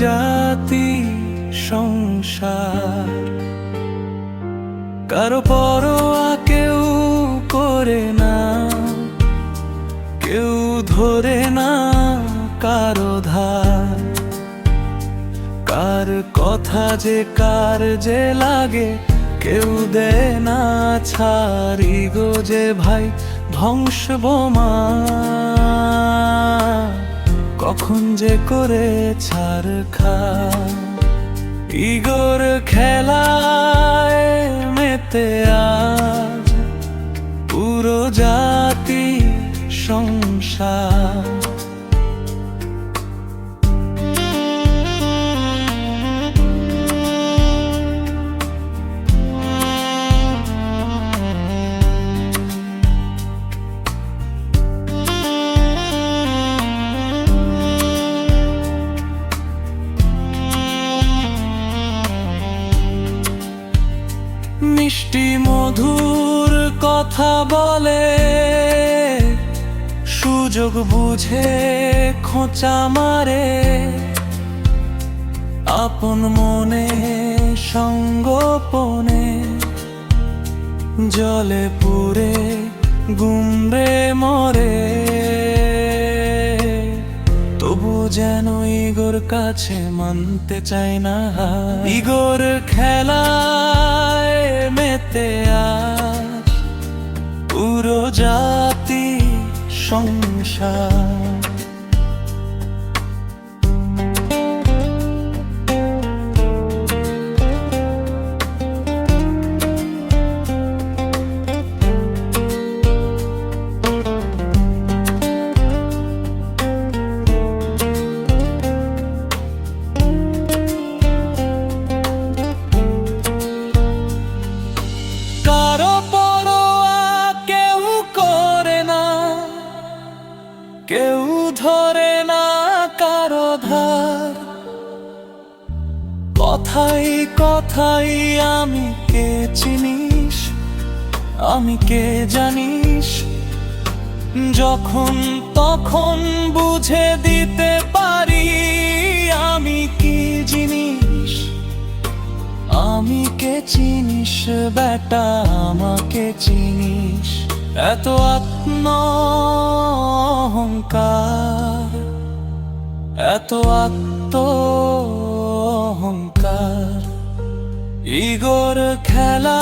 জাতি সংসার, কারো পরোয়া কেউ করে না, কেউ ধরে না কারো ধার। কার কথা যে কার যে লাগে কেউ দেয় না ছাড়ি গো যে ভাই ধ্বংস বোমা, কখন যে করে ছাড় খা। ইগোর খেলায় মেতে আজ পুরো জাতি সংসার। মিষ্টি মধুর কথা বলে, সুযোগ বুঝে খোঁচা মারে, আপন মনে সঙ্গোপনে জলে পুরে গুমরে মরে। তবু যেন ইগোর কাছে মানতে চাই না, ইগোর খেলায় মেতে আজ পুরো জাতি সংসার। কেউ ধরে না কারো ধার, কথাই কথাই আমি কে চিনিস, আমি কে জানিস, যখন তখন বুঝে দিতে পারি আমি কি জিনিস। আমি কে চিনিস বেটা, আমাকে চিনিস। এত আত্ম অহংকার, এত আত্ম অহংকার, ইগোর খেলা